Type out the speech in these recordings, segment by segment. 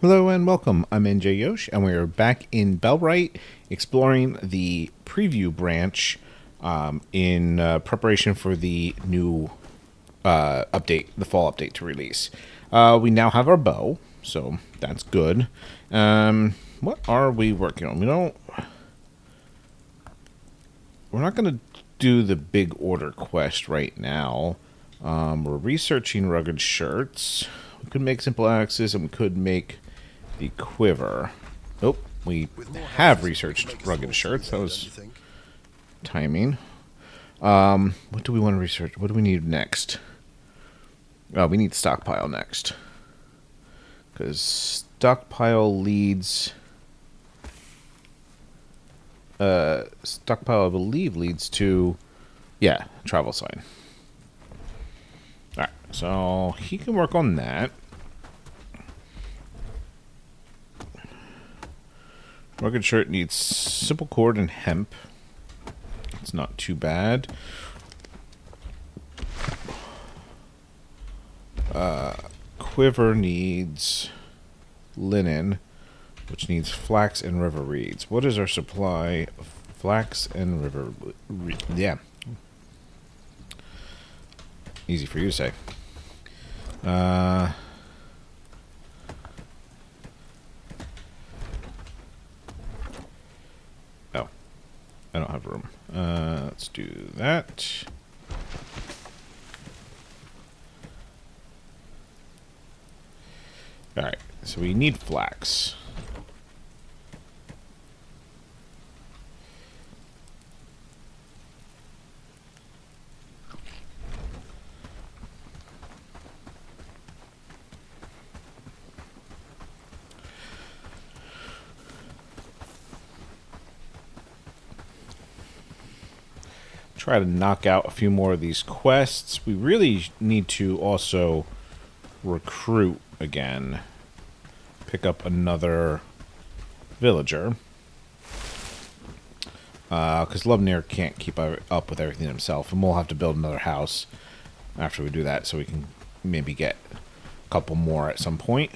Hello and welcome. I'm NJYosh, and we are back in Bellwright exploring the preview branch in preparation for the new update, the fall update to release. We now have our bow, so that's good. What are we working on? We're not going to do the big order quest right now. We're researching rugged shirts. We could make simple axes, and we could make the quiver. Oh, we have researched rugged shirts. That was timing. What do we want to research? What do we need next? Oh, we need stockpile next. Because stockpile leads... stockpile, I believe, leads to... Yeah, travel sign. Alright, so he can work on that. Rugged shirt needs simple cord and hemp. It's not too bad. Quiver needs linen, which needs flax and river reeds. What is our supply of flax and river reeds? Yeah. Easy for you to say. Oh, I don't have room. Let's do that. Alright, so we need flax. Try to knock out a few more of these quests. We really need to also recruit again. Pick up another villager. Because Lubnir can't keep up with everything himself. And we'll have to build another house after we do that, so we can maybe get a couple more at some point.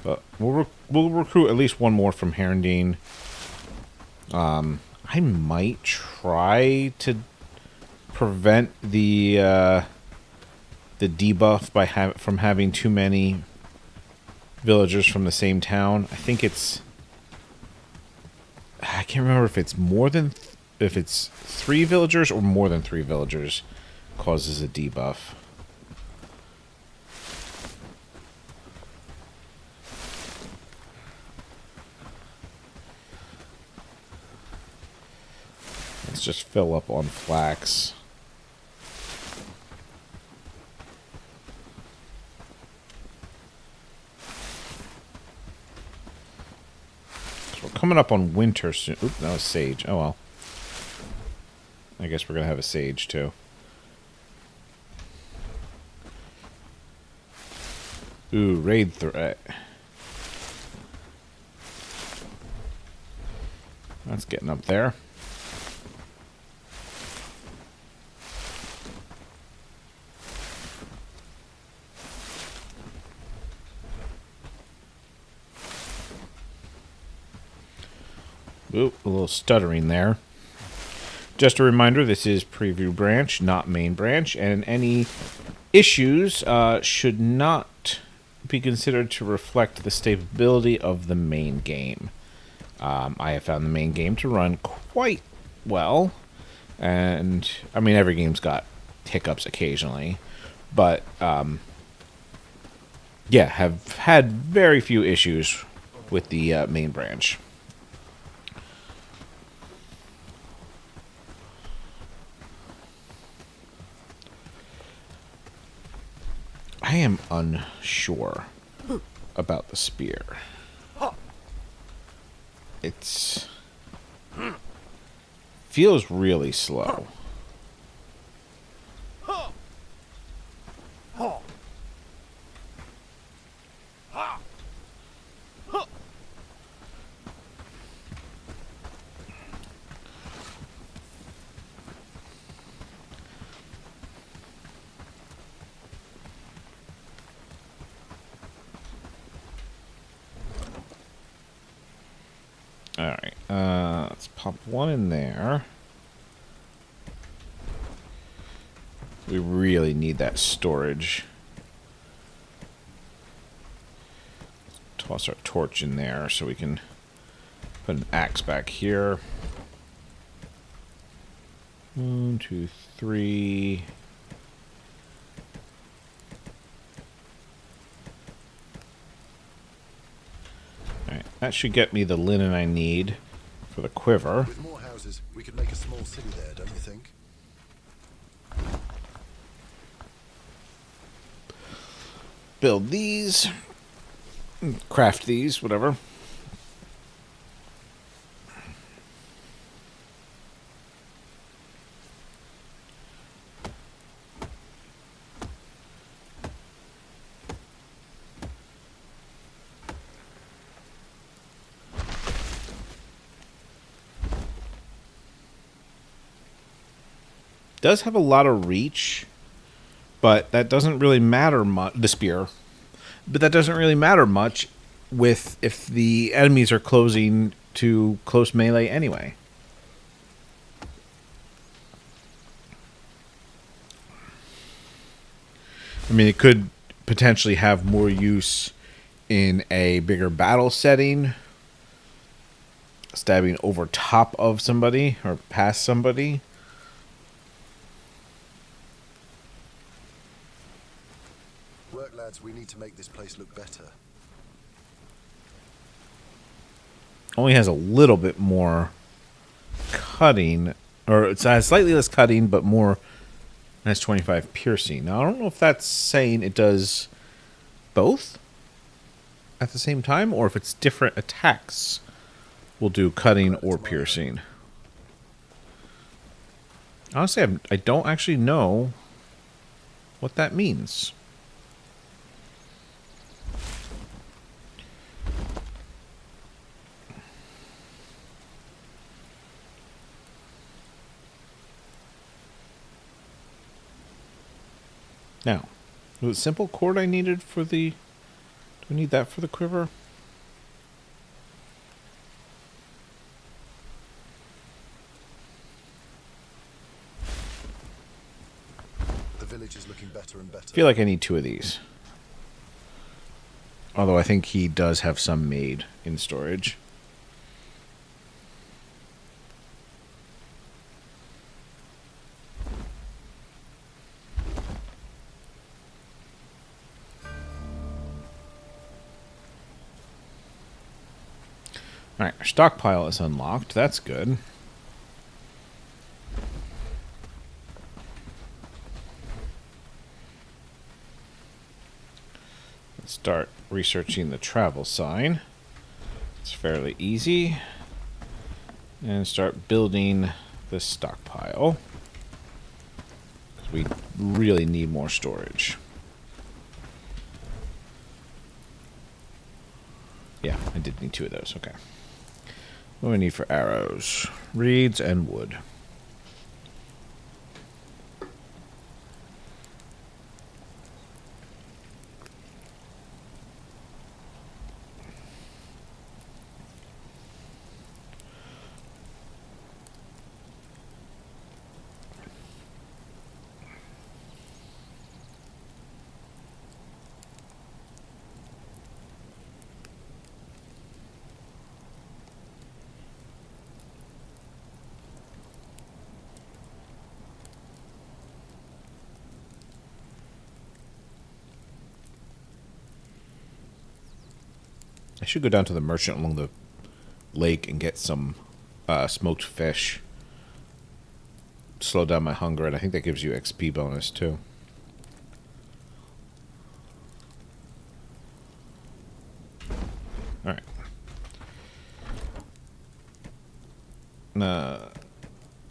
But we'll recruit at least one more from Herondine. I might try to prevent the debuff from having too many villagers from the same town. I think I can't remember if it's if it's 3 villagers or more than 3 villagers causes a debuff. Let's just fill up on flax. So we're coming up on winter soon. Oop, that was sage. Oh well. I guess we're going to have a sage too. Ooh, raid threat. That's getting up there. Ooh, a little stuttering there. Just a reminder, this is preview branch, not main branch, and any issues should not be considered to reflect the stability of the main game. I have found the main game to run quite well, and I mean every game's got hiccups occasionally, but yeah, have had very few issues with the main branch. I am unsure about the spear. It's feels really slow. Alright, let's pop one in there. We really need that storage. Toss our torch in there so we can put an axe back here. 1, 2, 3. Alright, that should get me the linen I need for the quiver. With more houses, we could make a small city there, don't you think? Build these. Craft these, whatever. Does have a lot of reach, but that doesn't really matter much. The spear, but that doesn't really matter much with if the enemies are closing to close melee anyway. I mean, it could potentially have more use in a bigger battle setting, stabbing over top of somebody or past somebody. Work, lads, we need to make this place look better. Only has a little bit more cutting, or it has slightly less cutting, but more. It has 25 piercing. Now, I don't know if that's saying it does both at the same time, or if it's different attacks will do cutting or piercing. Honestly, I don't actually know what that means. Now, was it simple cord I needed for the... Do we need that for the quiver? The village is looking better and better. I feel like I need 2 of these. Although I think he does have some made in storage. Alright, our stockpile is unlocked. That's good. Let's start researching the travel sign. It's fairly easy. And start building the stockpile. Because we really need more storage. Yeah, I did need 2 of those. Okay. What do we need for arrows? Reeds and wood. I should go down to the merchant along the lake and get some smoked fish. Slow down my hunger, and I think that gives you XP bonus too. Alright.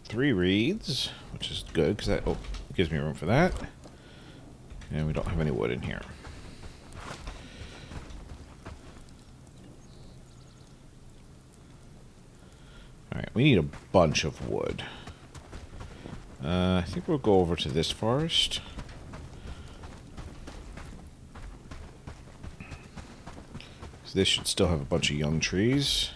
3 reeds, which is good, because that gives me room for that. And we don't have any wood in here. Alright, we need a bunch of wood. I think we'll go over to this forest. So this should still have a bunch of young trees.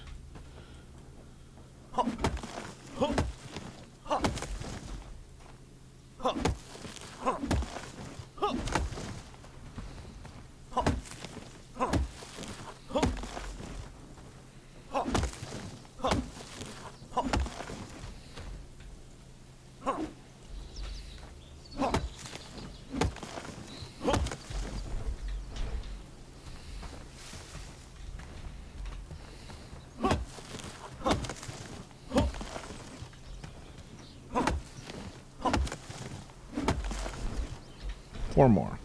4 more.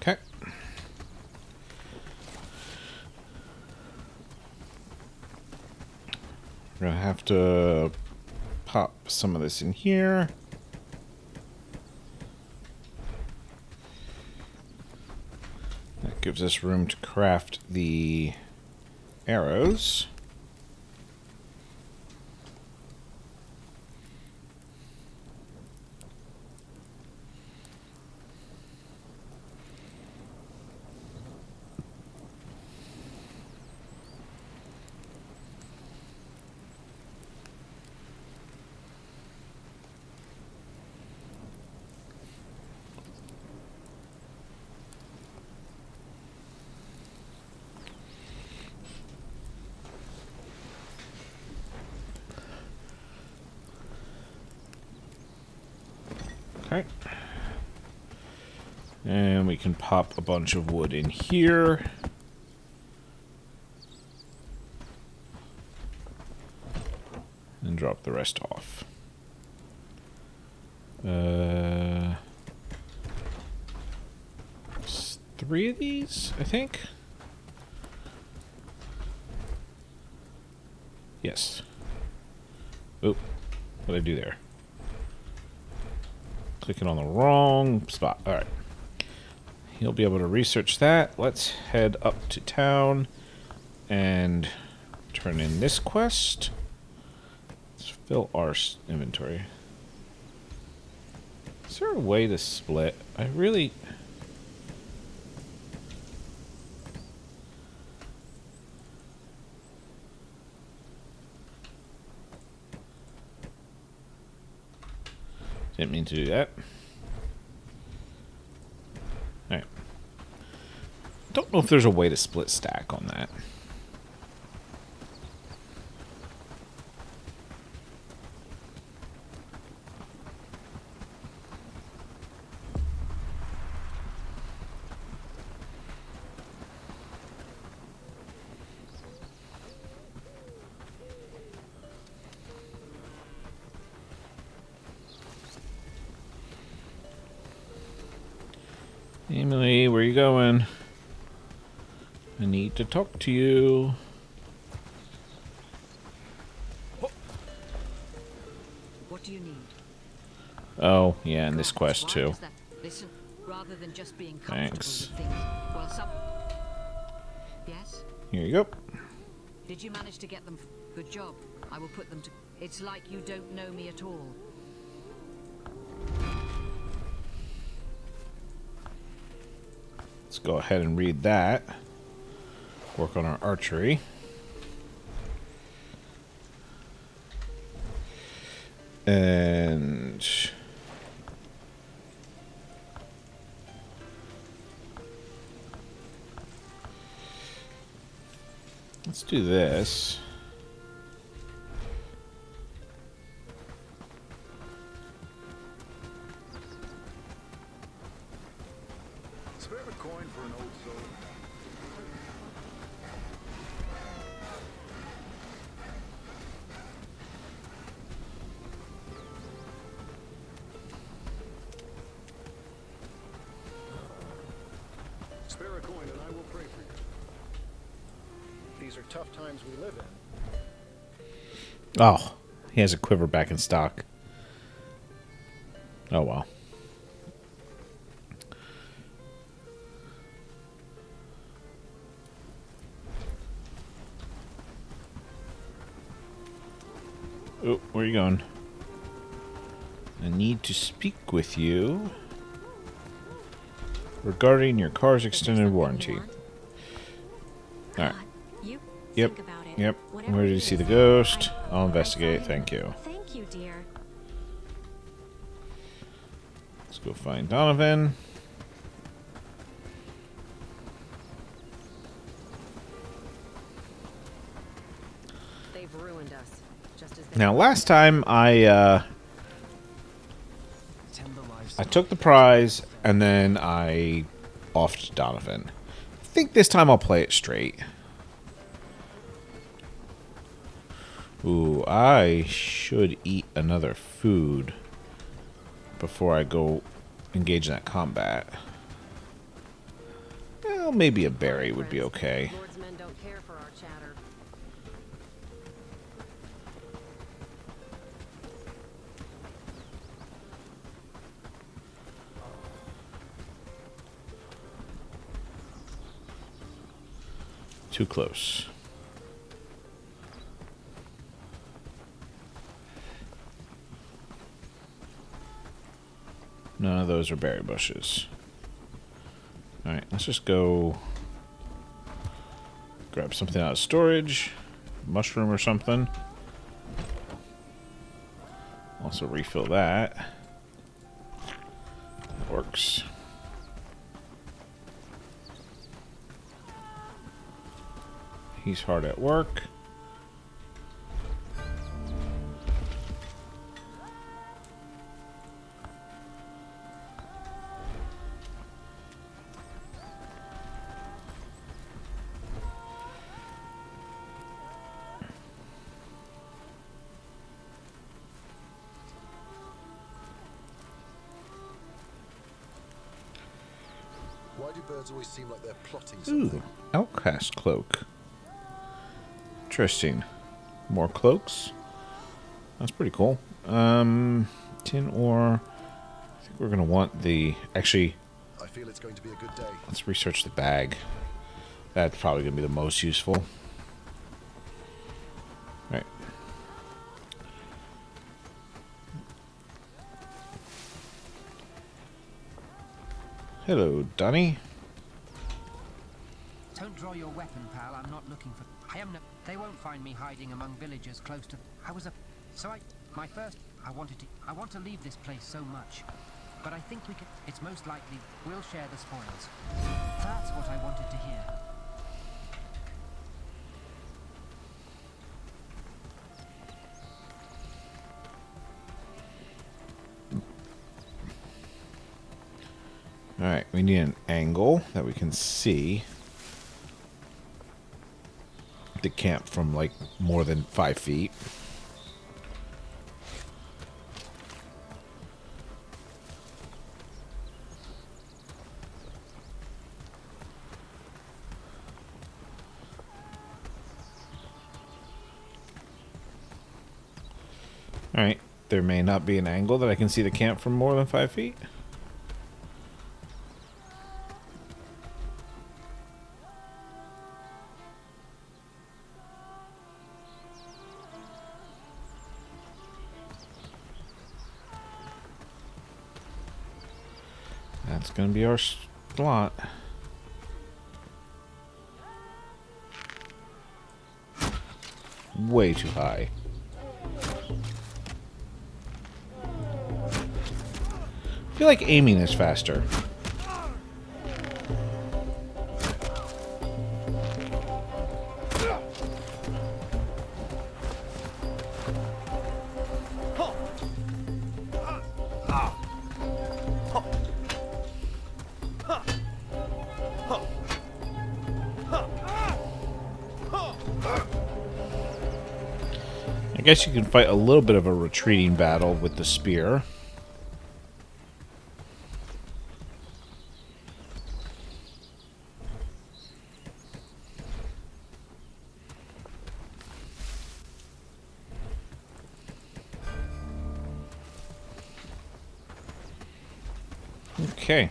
Okay. We're going to have to pop some of this in here. That gives us room to craft the arrows. Okay. And we can pop a bunch of wood in here. And drop the rest off. 3 of these, I think. Yes. Oop. What did I do there? Clicking on the wrong spot. Alright. He'll be able to research that. Let's head up to town and turn in this quest. Let's fill our inventory. Is there a way to split? I really... didn't mean to do that. Alright. Don't know if there's a way to split stack on that. Emily, where you going? I need to talk to you. What do you need? Oh, yeah, in this quest too. Listen, rather than just being Thanks. comfortable with things. Well, some... Yes? Here you go. Did you manage to get them? Good job. I will put them to... It's like you don't know me at all. Let's go ahead and read that. Work on our archery. And... let's do this. Spare a coin for an old soul. Spare a coin and I will pray for you. These are tough times we live in. Oh, he has a quiver back in stock. Oh, well. Oh, where are you going? I need to speak with you regarding your car's extended warranty. Alright. Yep. Yep. Where did you see the ghost? I'll investigate. Thank you. Thank you, dear. Let's go find Donovan. They've ruined us. Just as Now, last time I took the prize and then I offed Donovan. I think this time I'll play it straight. Ooh, I should eat another food before I go engage in that combat. Well, maybe a berry would be okay. Lord's men don't care for our chatter. Too close. None of those are berry bushes. Alright, let's just go grab something out of storage. Mushroom or something. Also refill that. That works. He's hard at work. Why do birds always seem like they're plotting something? Ooh, outcast cloak. Interesting. More cloaks. That's pretty cool. Tin ore. I think we're gonna want the. Actually, I feel it's going to be a good day. let's research the bag. That's probably gonna be the most useful. Right. Hello, Dunny. Don't draw your weapon, pal. I'm not looking for. I am no. They won't find me hiding among villagers close to. I was a. So my first. I want to leave this place so much, but I think we can. It's most likely we'll share the spoils. That's what I wanted to hear. Alright, we need an angle that we can see the camp from like more than 5 feet. Alright, there may not be an angle that I can see the camp from more than 5 feet. That's going to be our slot. Way too high. I feel like aiming is faster. I guess you can fight a little bit of a retreating battle with the spear. Okay.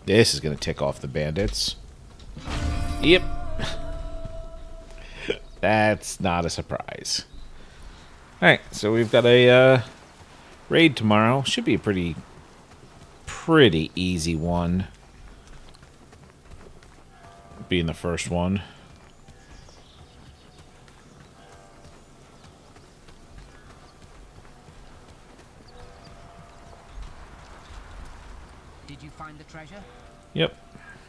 This is going to tick off the bandits. Yep. That's not a surprise. Alright, so we've got a raid tomorrow. Should be a pretty easy one. Being the first one. Did you find the treasure? Yep.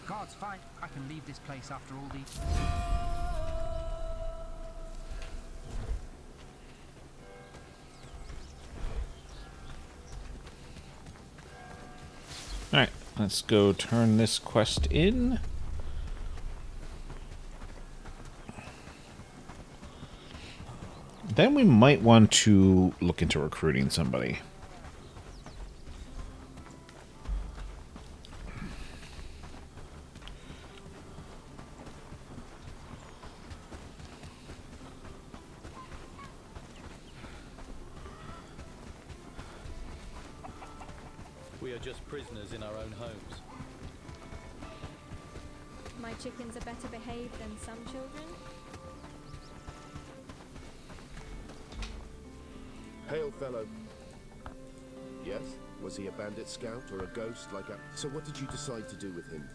God's fine. I can leave this place after all these. Let's go turn this quest in. Then we might want to look into recruiting somebody. We are just prisoners in our own homes. My chickens are better behaved than some children. Hail, fellow. Yes? Was he a bandit scout or a ghost like a... So what did you decide to do with him?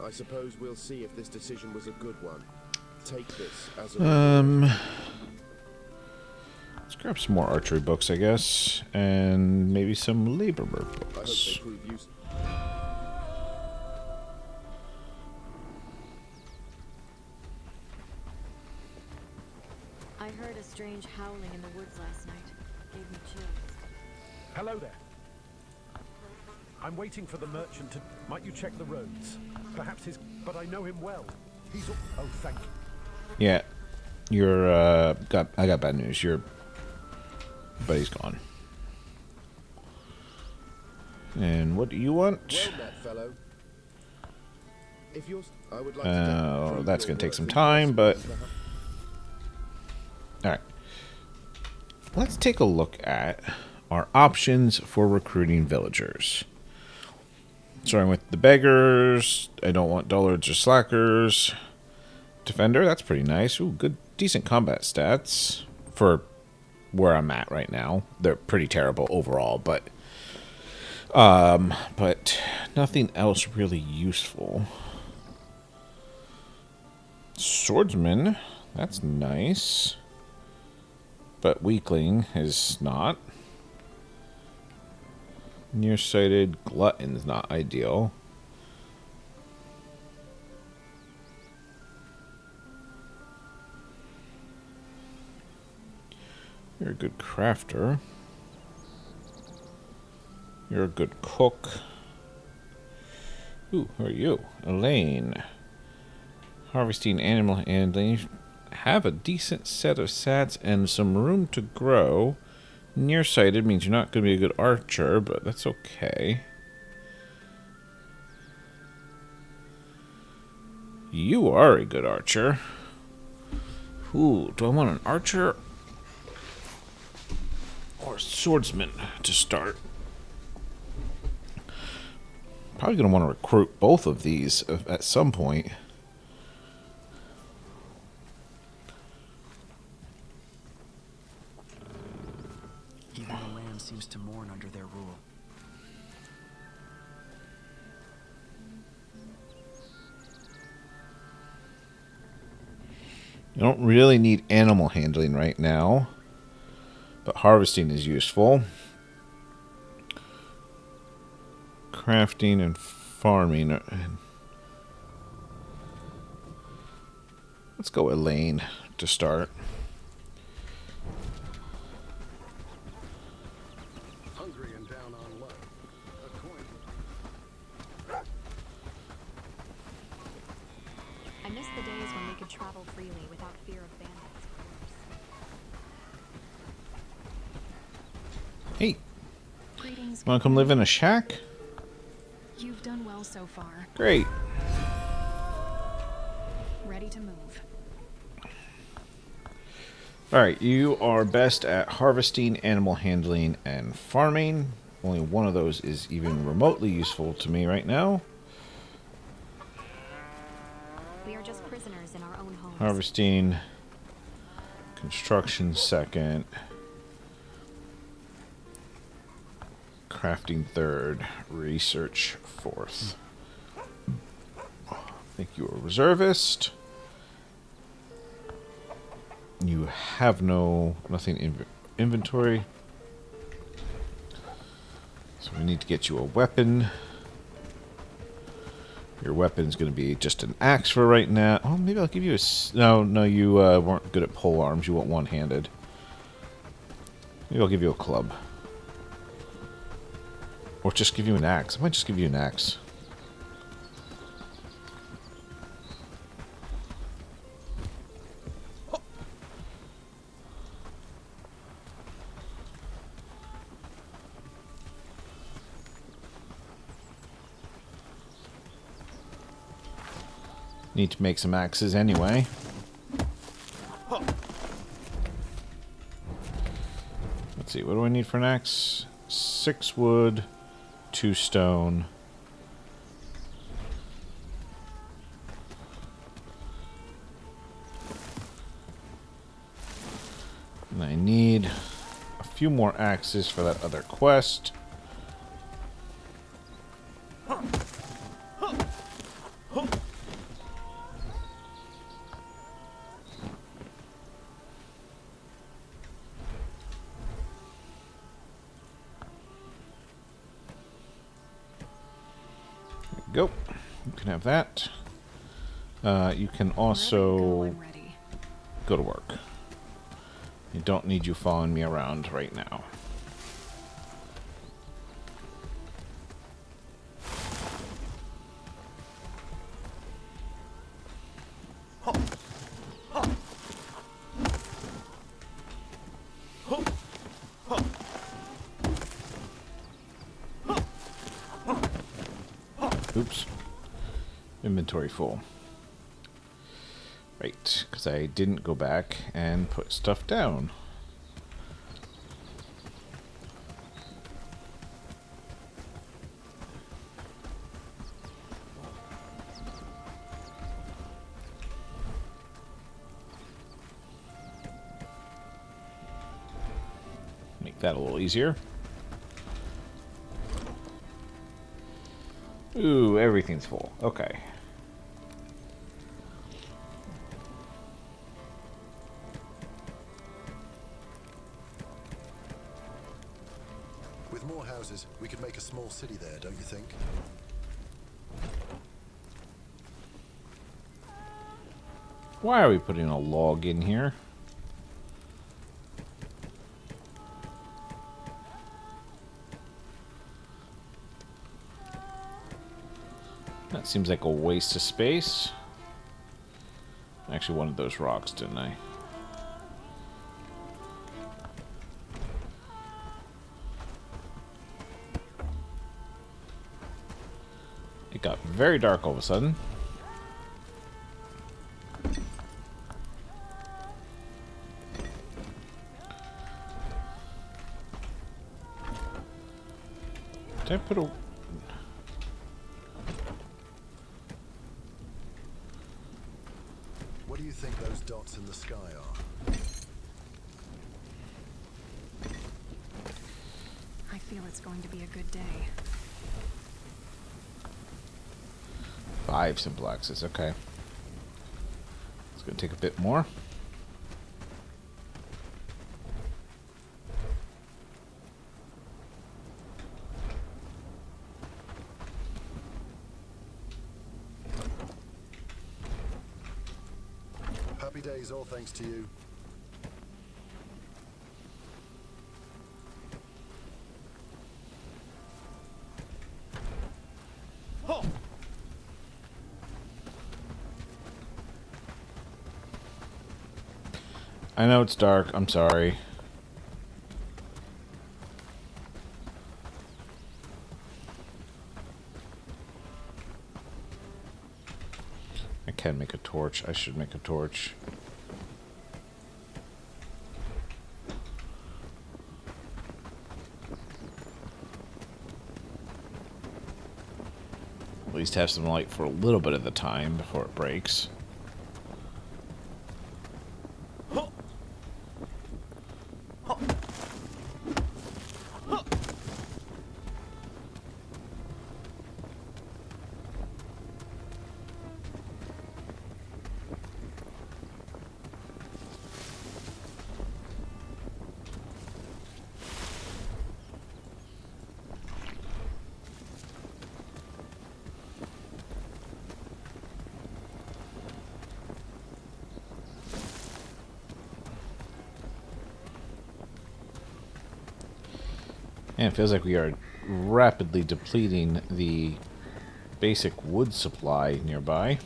I suppose we'll see if this decision was a good one. Take this as a... Let's grab some more archery books, I guess, and maybe some labor I hope books. they prove useful. I heard a strange howling in the woods last night. Gave me chills. Hello there. I'm waiting for the merchant to... Might you check the roads? Perhaps his... But I know him well. He's... Oh, thank you. Yeah, you're, I got bad news. Your buddy's gone. And what do you want? Well met, fellow. If you're... I would like Oh, that's going to take some time, but... Alright. Let's take a look at our options for recruiting villagers. Starting with the beggars. I don't want dullards or slackers. Defender, that's pretty nice. Ooh, good, decent combat stats for where I'm at right now. They're pretty terrible overall, but nothing else really useful. Swordsman, that's nice, but weakling is not. Nearsighted glutton is not ideal. You're a good crafter. You're a good cook. Ooh, who are you? Elaine. Harvesting, animal handling. You have a decent set of stats and some room to grow. Nearsighted means you're not going to be a good archer, but that's okay. You are a good archer. Ooh, do I want an archer or a swordsman to start? Probably going to want to recruit both of these at some point. Even the land seems to mourn under their rule. You don't really need animal handling right now, but harvesting is useful. Crafting and farming. Let's go Elaine to start. Hungry and down on luck. A coin. I miss the days when we could travel freely without fear of bandits. Hey, Greetings. want to come live in a shack? You've done well so far. Great. Ready to move. Alright, you are best at harvesting, animal handling, and farming. Only one of those is even remotely useful to me right now. We are just prisoners in our own homes. Harvesting, construction second, crafting third, research fourth. I think you are a reservist. You have nothing in inventory. So we need to get you a weapon. Your weapon's going to be just an axe for right now. Oh, maybe I'll give you a... No, you weren't good at pole arms. You want one-handed. Maybe I'll give you a club. Or just give you an axe. I might just give you an axe. Need to make some axes anyway. Let's see, what do I need for an axe? 6 wood, 2 stone. And I need a few more axes for that other quest. Go. You can have that. You can also go to work. I don't need you following me around right now. Oops. Inventory full. Right, because I didn't go back and put stuff down. Make that a little easier. Ooh, everything's full. Okay. With more houses, we could make a small city there, don't you think? Why are we putting a log in here? That seems like a waste of space. I actually wanted those rocks, didn't I? It got very dark all of a sudden. Did I put a... What do you think those dots in the sky are? I feel it's going to be a good day. 5 simple axes, okay. It's gonna take a bit more. Happy days, all thanks to you. I know it's dark, I'm sorry. I can make a torch. I should make a torch. At least have some light for a little bit of the time before it breaks. And it feels like we are rapidly depleting the basic wood supply nearby.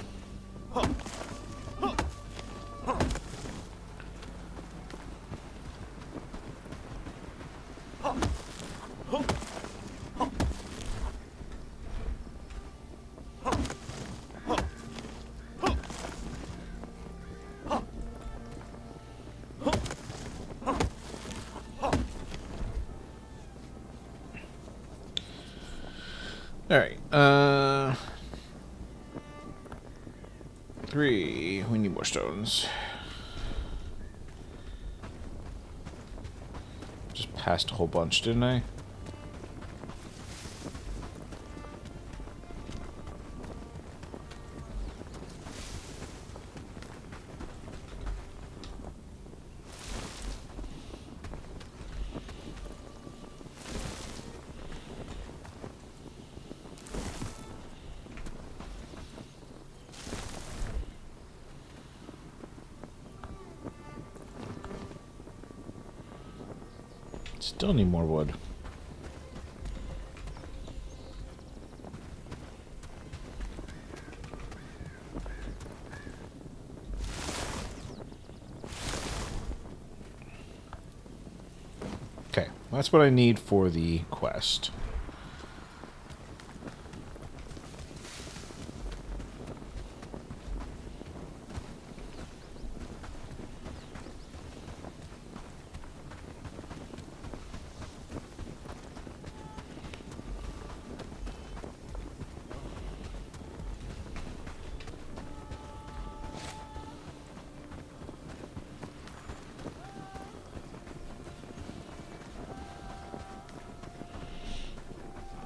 Alright, 3. We need more stones. Just passed a whole bunch, didn't I? Still need more wood. Okay, that's what I need for the quest.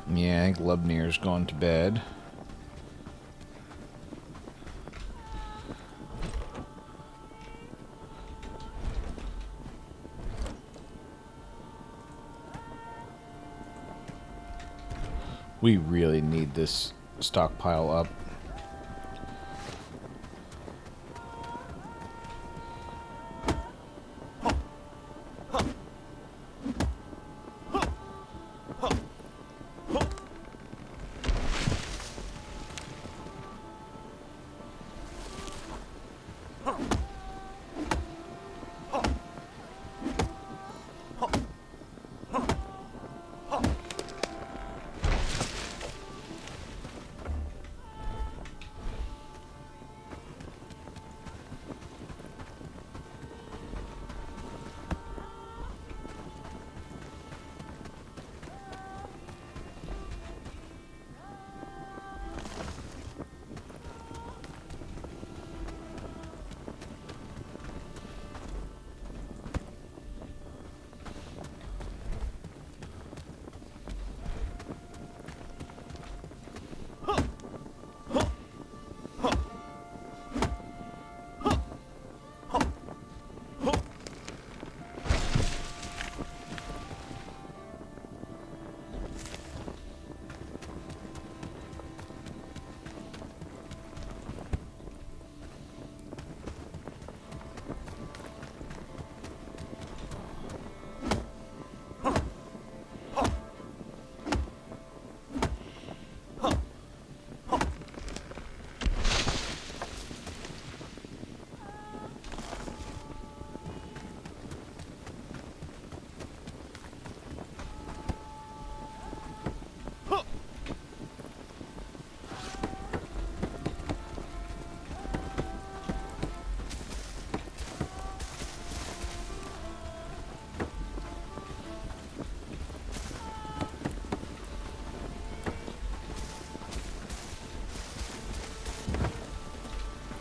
Yeah, I think Lubnir's gone to bed. We really need this stockpile up.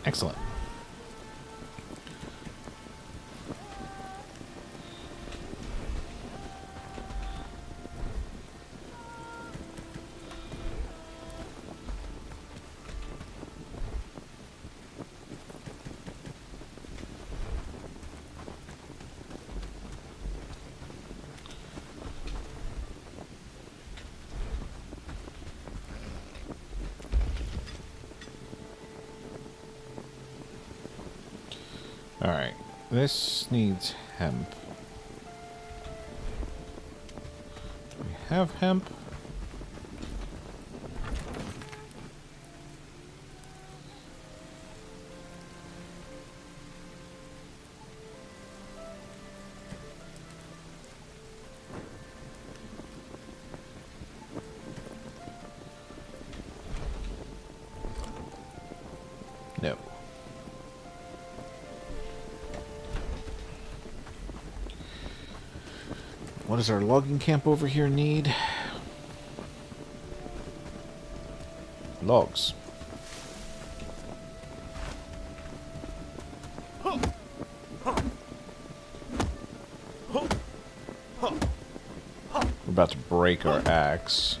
Excellent. Alright, this needs hemp. Do we have hemp? No. What does our logging camp over here need? logs. We're about to break our axe.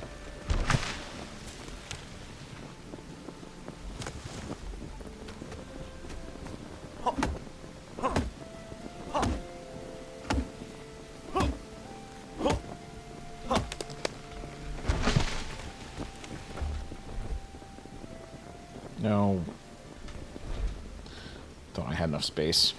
No. Thought I had enough space.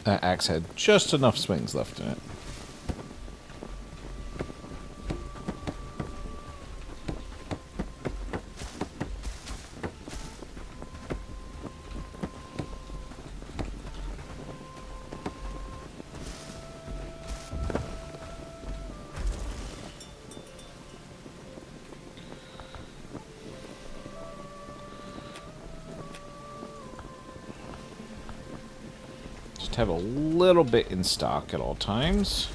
That axe had just enough swings left in it. Have a little bit in stock at all times.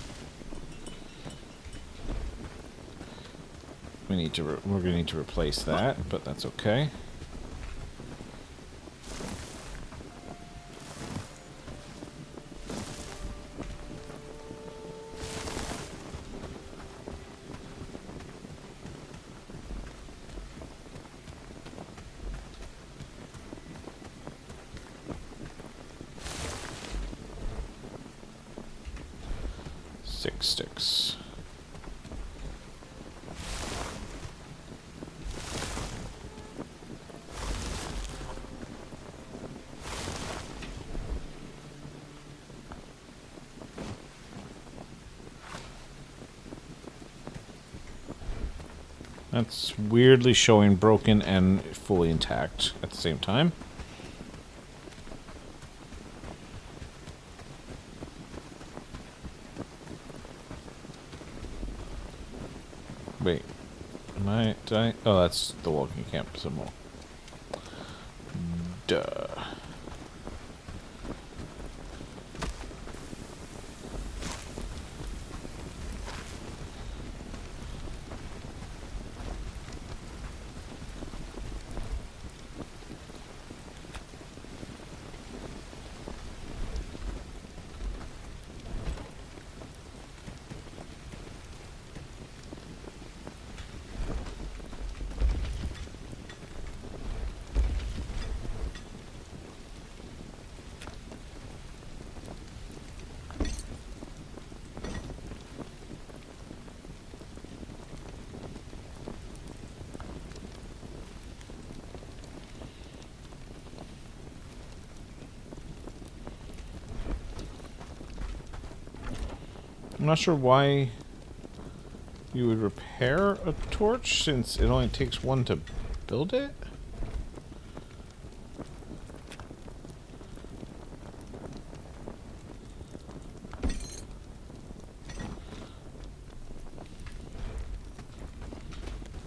We're gonna need to replace that, but that's okay. Sticks. That's weirdly showing broken and fully intact at the same time. Wait, did I? Oh, that's the walking camp symbol. Duh. I'm not sure why you would repair a torch, since it only takes one to build it.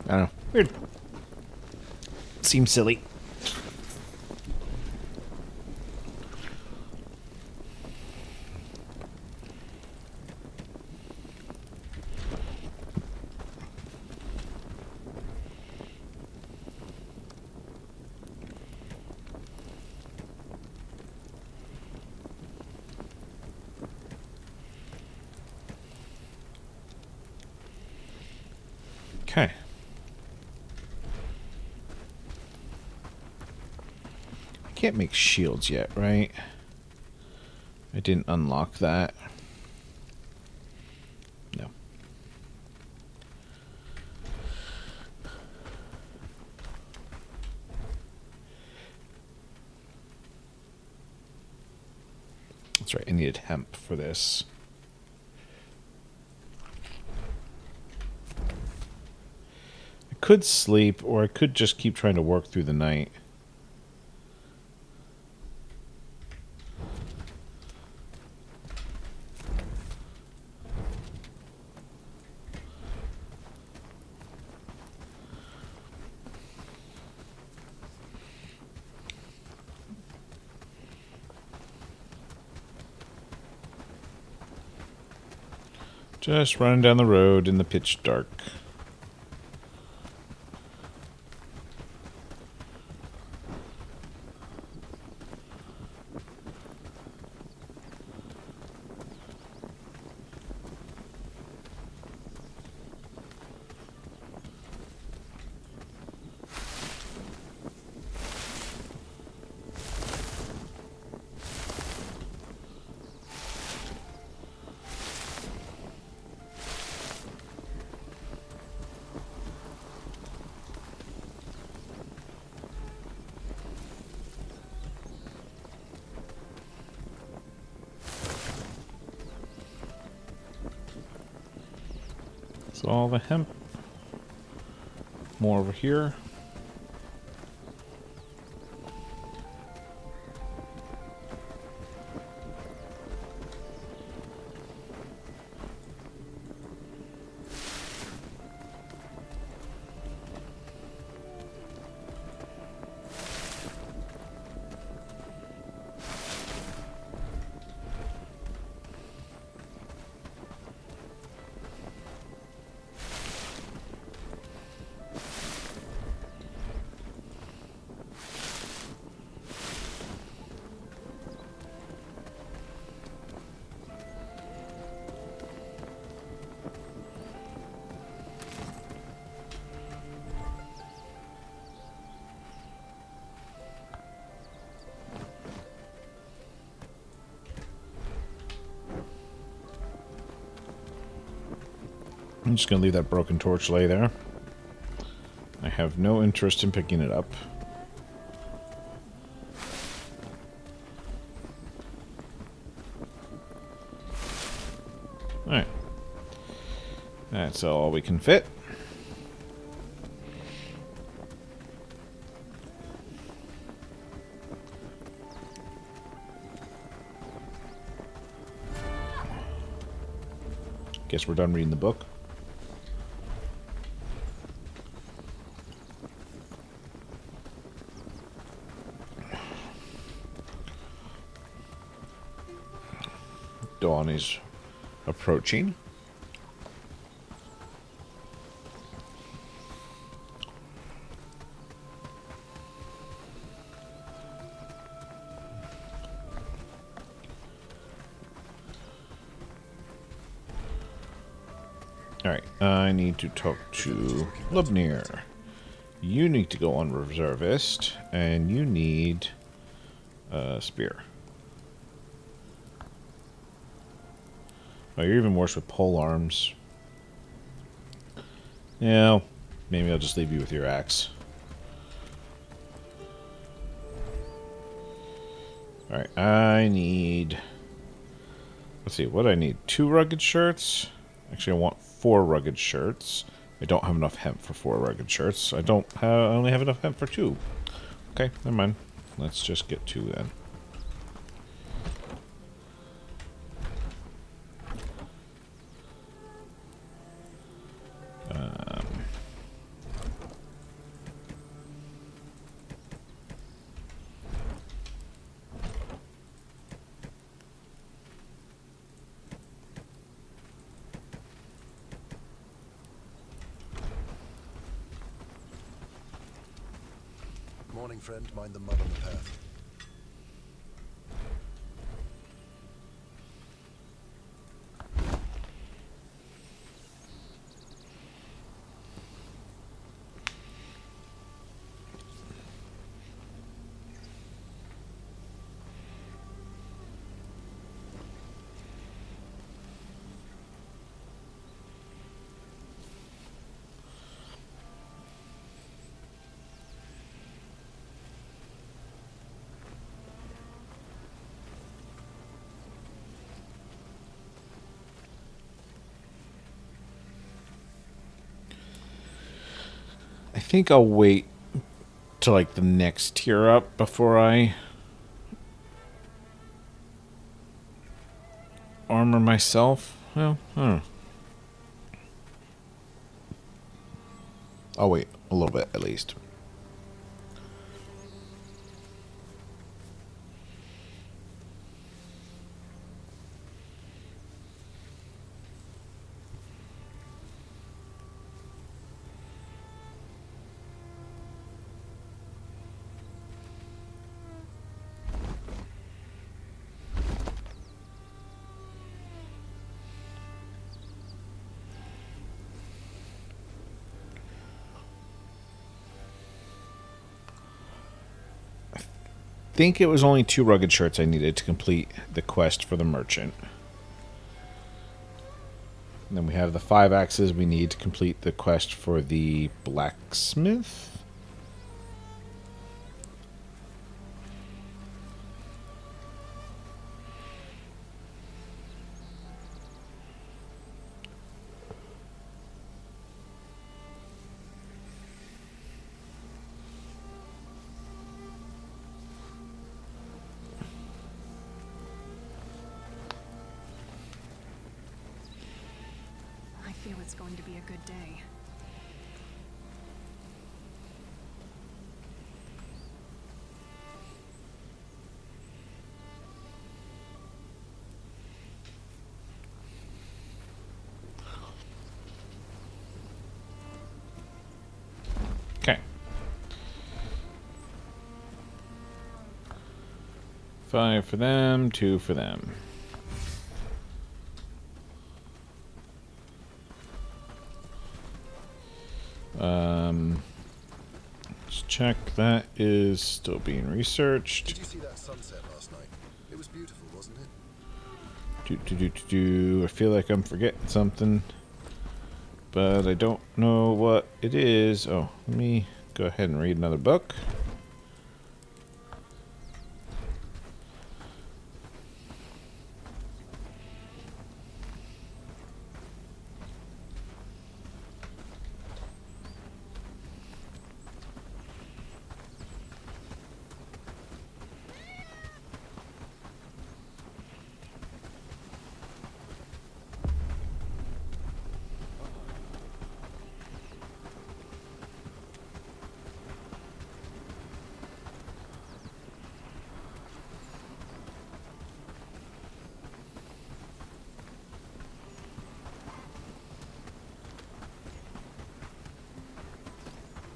I don't know. Weird. Seems silly. Okay. I can't make shields yet, right? I didn't unlock that. No. That's right, I needed hemp for this. I could sleep, or I could just keep trying to work through the night. Just running down the road in the pitch dark. So all the hemp. More over here. I'm just going to leave that broken torch lay there. I have no interest in picking it up. Alright. That's all we can fit. Guess we're done reading the book. Dawn is approaching. Alright, I need to talk to Lubnir. You need to go on reservist, and you need a spear. Oh, you're even worse with pole arms. Yeah, maybe I'll just leave you with your axe. Alright, I need... Let's see, what do I need? 2 rugged shirts? Actually, I want 4 rugged shirts. I don't have enough hemp for 4 rugged shirts. I only have enough hemp for 2. Okay, never mind. Let's just get 2 then. Morning, friend. Mind the mud on the path. I think I'll wait to like the next tier up before I armor myself. Well, I don't know. I'll wait a little bit at least. I think it was only 2 rugged shirts I needed to complete the quest for the merchant. And then we have the 5 axes we need to complete the quest for the blacksmith. I feel it's going to be a good day. Okay. 5 for them, 2 for them. Let's check. That is still being researched. Did you see that sunset last night? It was beautiful, wasn't it? I feel like I'm forgetting something, but I don't know what it is. Oh, let me go ahead and read another book.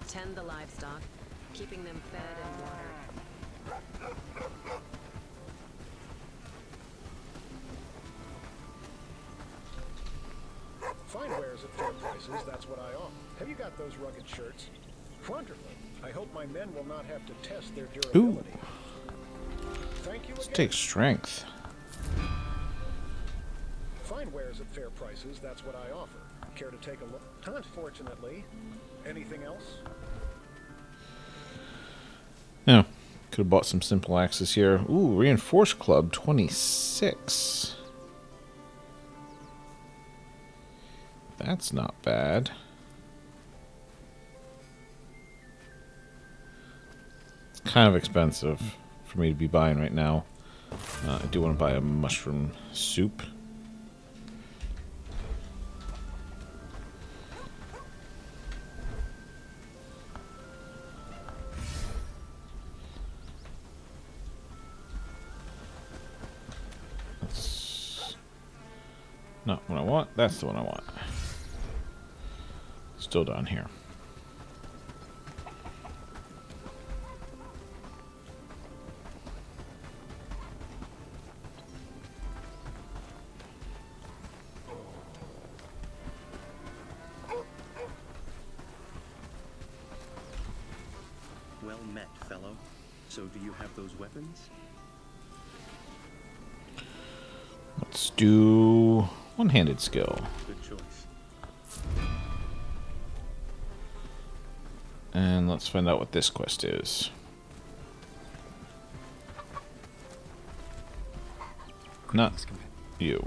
Tend the livestock, keeping them fed and watered. Fine wares at fair prices, that's what I offer. Have you got those rugged shirts? Wonderful. I hope my men will not have to test their durability. Thank you again. Let's take strength. Fine wares at fair prices, that's what I offer. Care to take a look? Unfortunately. Anything else? Yeah, could have bought some simple axes here. Ooh, reinforced club 26. That's not bad. It's kind of expensive for me to be buying right now. I do want to buy a mushroom soup. Not what I want. That's the one I want. Still down here. Well met, fellow. So do you have those weapons? Let's do one-handed skill. Good choice. And let's find out what this quest is. Not you.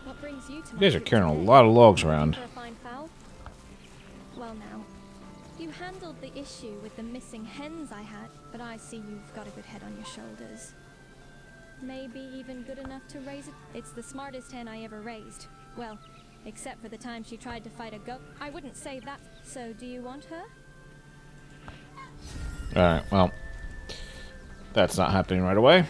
What brings you to You guys are carrying a lot of logs around. For a fine fowl? issue with the missing hens I had, but I see you've got a good head on your shoulders. Maybe even good enough to raise it. It's the smartest hen I ever raised. Well, except for the time she tried to fight a goat. I wouldn't say that. So, do you want her? Alright, well, that's not happening right away.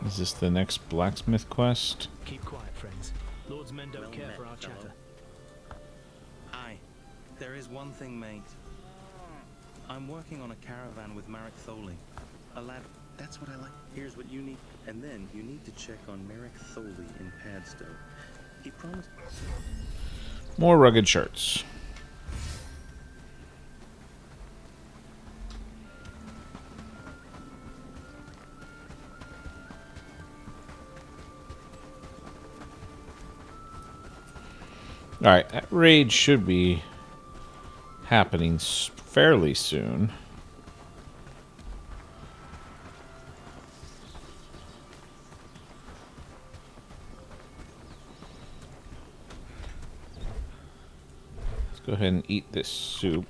Is this the next blacksmith quest? Keep quiet, friends. Lord's men don't care for our chatter. Aye. There is one thing, mate. I'm working on a caravan with Marek Tholey. A lad. That's what I like. Here's what you need. And then you need to check on Marek Tholey in Padstow. He promised. More rugged shirts. Alright, that raid should be happening fairly soon. Let's go ahead and eat this soup.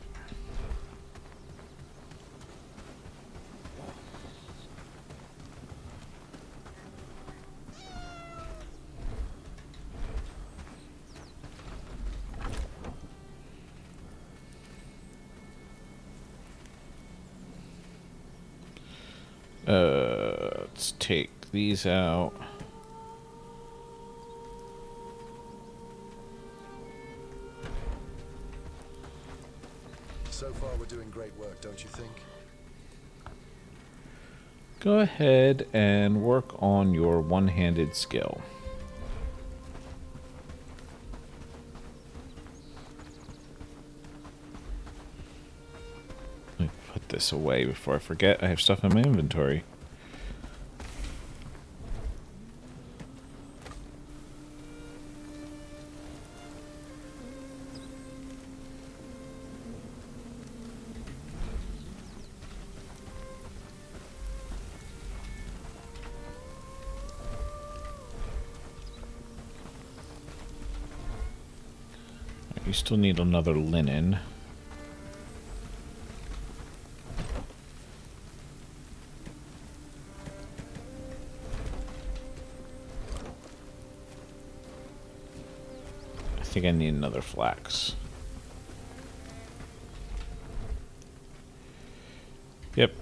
Let's take these out. So far, we're doing great work, don't you think? Go ahead and work on your one-handed skill. Let me put this away before I forget. I have stuff in my inventory. You still need another linen. I think I need another flax. Yep.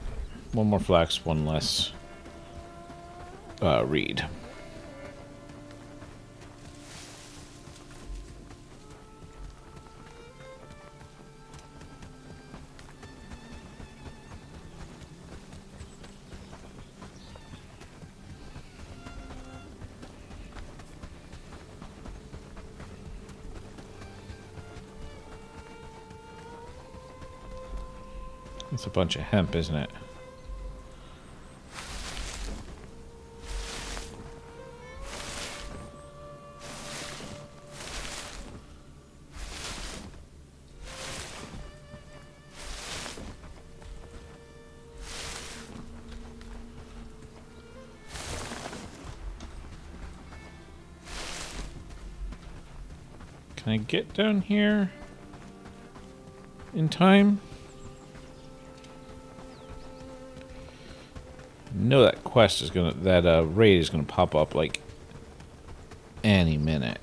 One more flax, one less reed. It's a bunch of hemp, isn't it? Can I get down here in time? No, that quest is gonna, that raid is gonna pop up like any minute.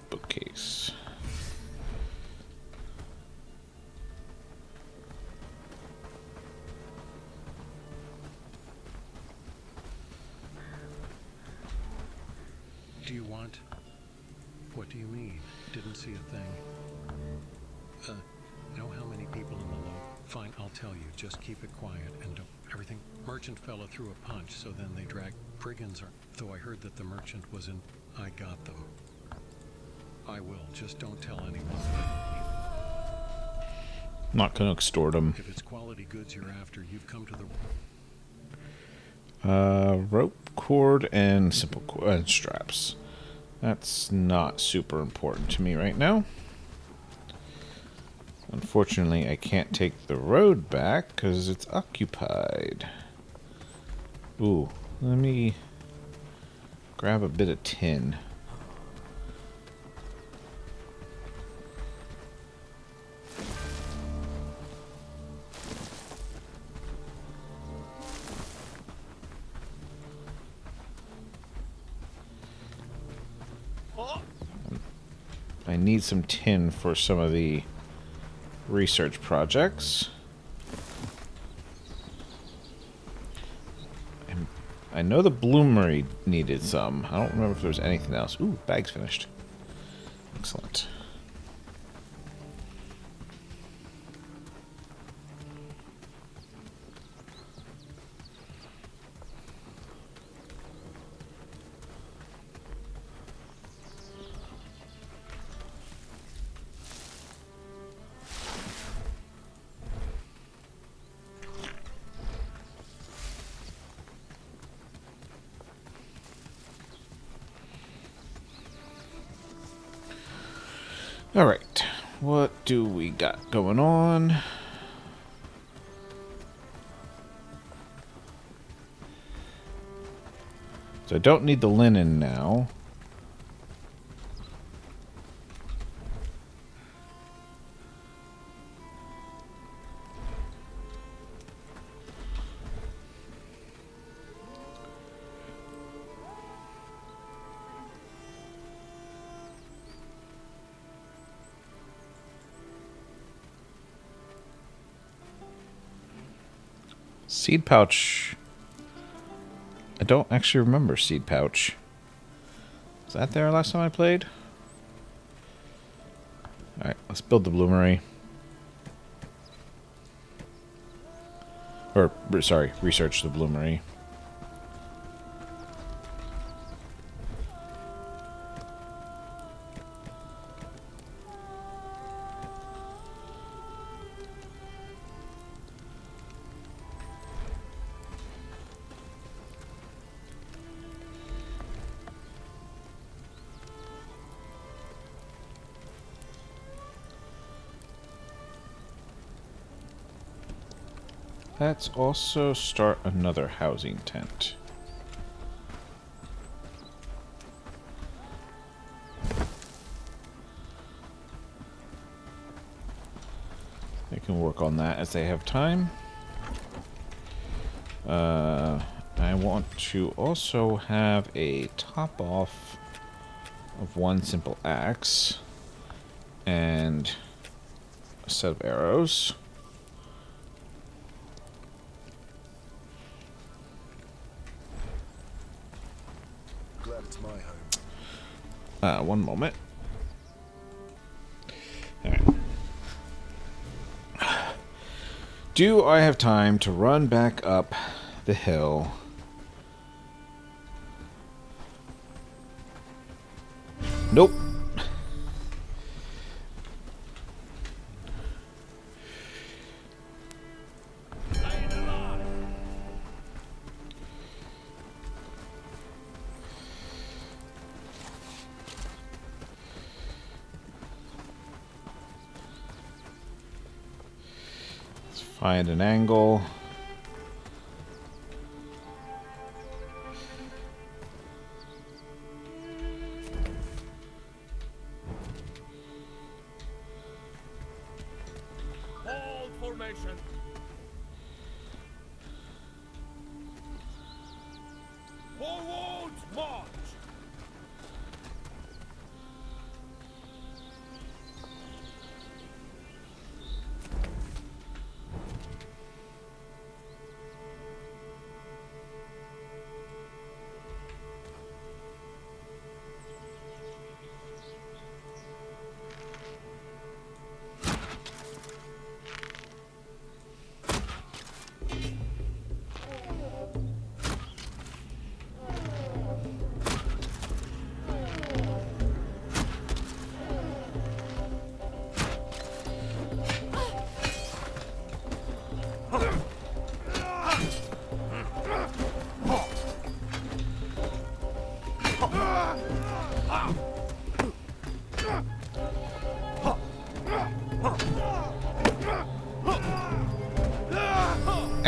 Bookcase. Do you want? What do you mean? Didn't see a thing. Know how many people in the loop? Fine, I'll tell you. Just keep it quiet and don't. Everything. Merchant fella threw a punch, so then they dragged. Brigands are. Though I heard that the merchant was in. I got them. I will. Just don't tell anyone. Not gonna extort them. If it's quality goods you're after, you've come to the. Rope, cord, and simple straps. That's not super important to me right now. Unfortunately, I can't take the road back because it's occupied. Ooh, let me grab a bit of tin. I need some tin for some of the research projects. And I know the bloomery needed some. I don't remember if there was anything else. Ooh, bag's finished. Excellent. Alright, what do we got going on? So I don't need the linen now. Seed pouch. I don't actually remember seed pouch. Was that there last time I played? Alright, let's build the bloomery. Or, sorry, research the bloomery. Let's also start another housing tent. They can work on that as they have time. I want to also have a top off of one simple axe and a set of arrows. Glad it's my home. One moment. All right. Do I have time to run back up the hill? Nope. Let's find an angle. Formation. Forward march.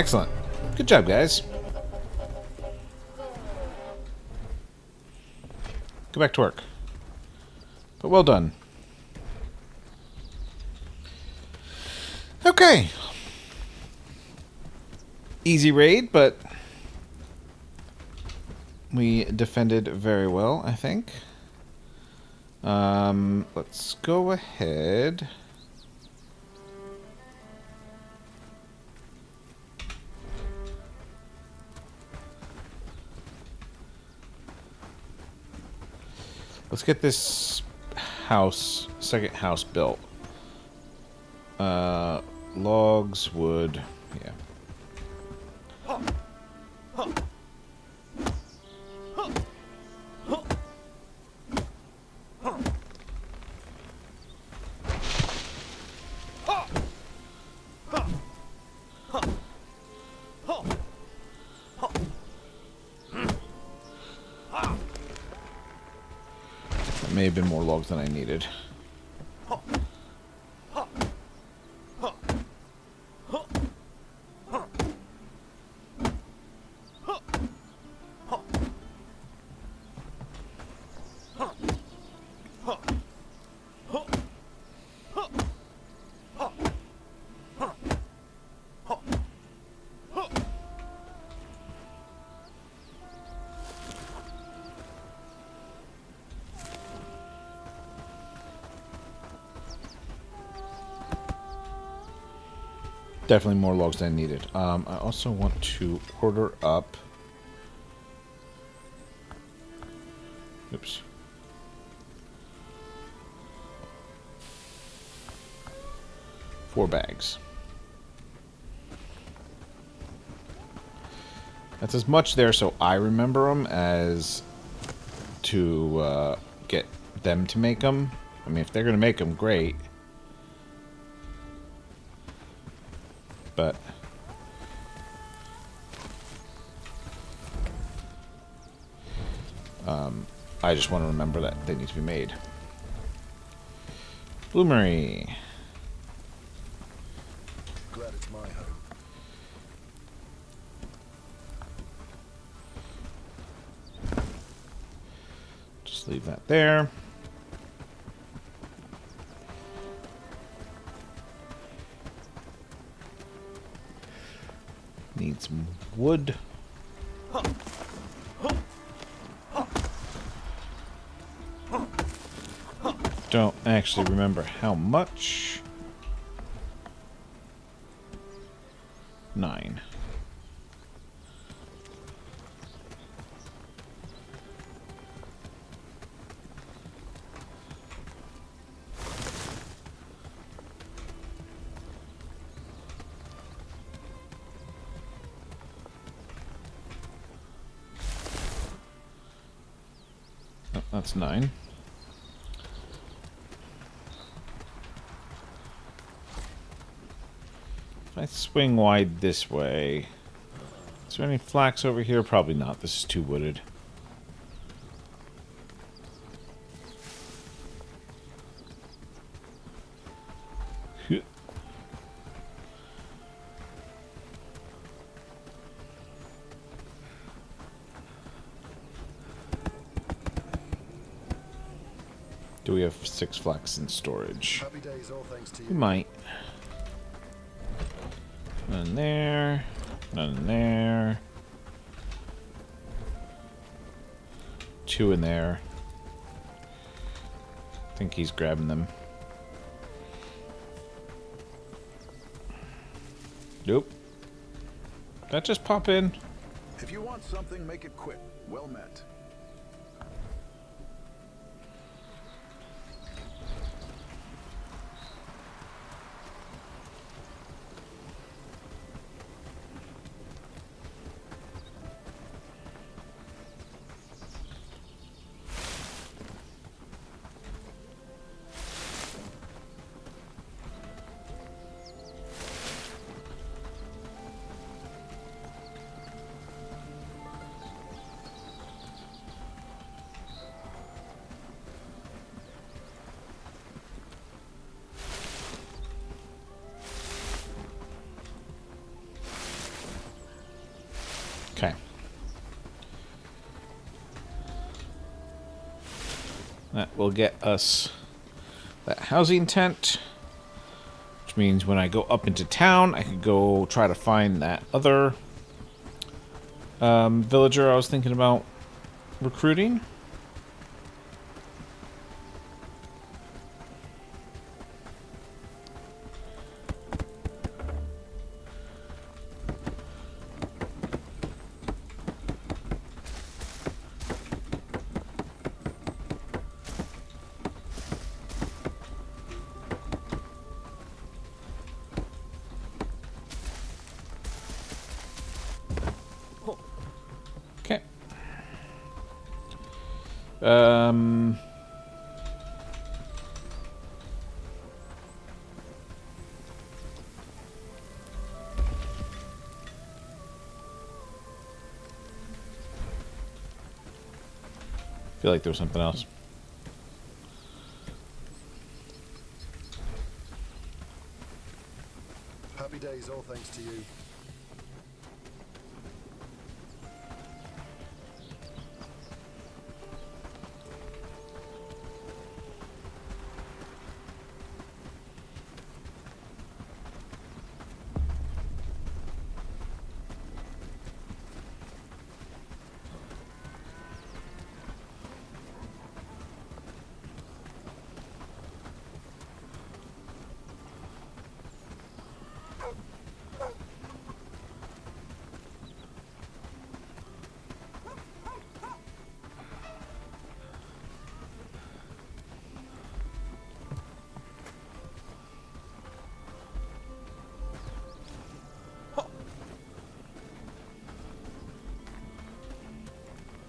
Excellent. Good job, guys. Go back to work. But well done. Okay. Easy raid, but we defended very well, I think. Let's go ahead. Let's get this house, second house built. Logs, wood, yeah. That may have been more logs than I needed. Definitely more logs than I needed. I also want to order up. Oops. Four bags. That's as much there so I remember them as to get them to make them. I mean, if they're going to make them, great. But I just want to remember that they need to be made. Bloomery. Glad it's my home. Just leave that there. Need some wood. Don't actually remember how much. 9. Oh, that's 9. If I swing wide this way, is there any flax over here? Probably not. This is too wooded. Do we have 6 flax in storage? Happy days, all thanks to you. We might. None in there. None in there. 2 in there. I think he's grabbing them. Nope. That just pop in? If you want something, make it quick. Well met. That will get us that housing tent. Which means when I go up into town, I could go try to find that other villager I was thinking about recruiting. Okay. I feel like there was something else. Happy days, all thanks to you.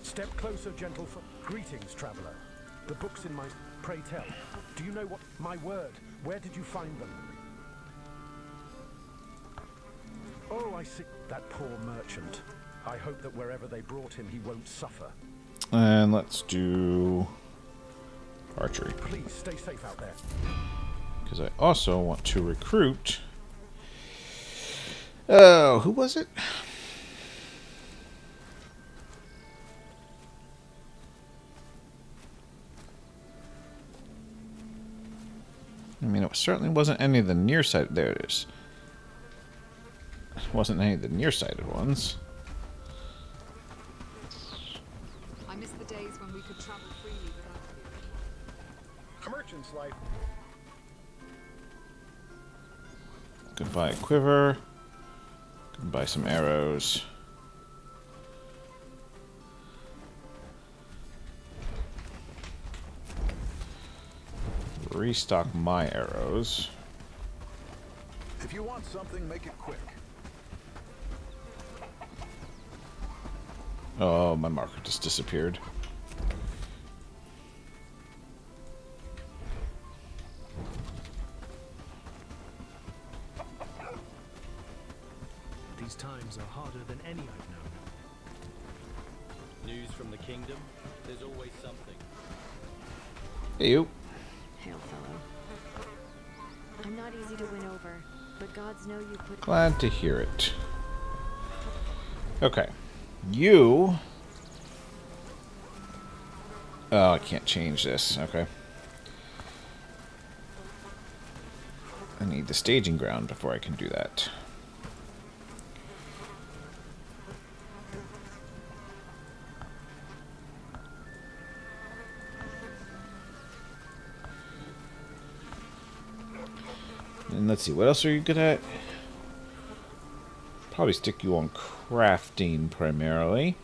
Step closer, gentlefoot. Greetings, traveler. The book's in my... Pray tell. Do you know what... My word. Where did you find them? Oh, I see. That poor merchant. I hope that wherever they brought him, he won't suffer. And let's do archery. Please, stay safe out there. Because I also want to recruit... Oh, who was it? I mean, it certainly wasn't any of the nearsighted. There it is. It wasn't any of the nearsighted ones. I miss the days when we could travel freely without A merchant's life. Could buy a quiver. Could buy some arrows. Restock my arrows. If you want something, make it quick. Oh, my marker just disappeared. These times are harder than any I've known. News from the kingdom? There's always something. Hey, you. Hail, fellow. I'm not easy to win over, but gods know you put... Glad to hear it. Okay. You... Oh, I can't change this. Okay. I need the staging ground before I can do that. And let's see, what else are you good at? Probably stick you on crafting primarily.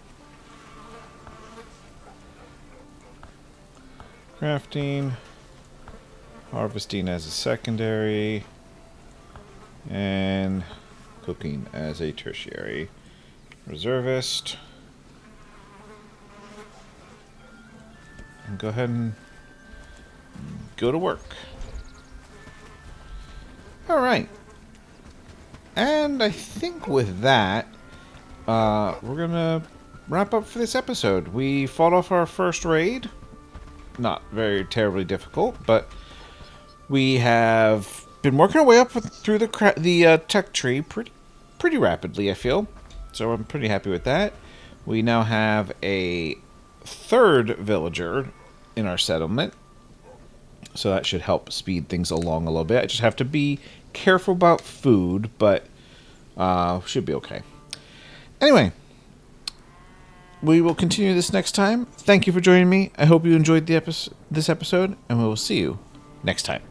Crafting, harvesting as a secondary, and cooking as a tertiary. Reservist. And go ahead and go to work. Alright. And I think with that, we're going to wrap up for this episode. We fought off our first raid. Not very terribly difficult, but we have been working our way up through the tech tree pretty rapidly, I feel. So I'm pretty happy with that. We now have a third villager in our settlement. So that should help speed things along a little bit. I just have to be careful about food, but should be okay. Anyway, we will continue this next time. Thank you for joining me. I hope you enjoyed this episode, and we will see you next time.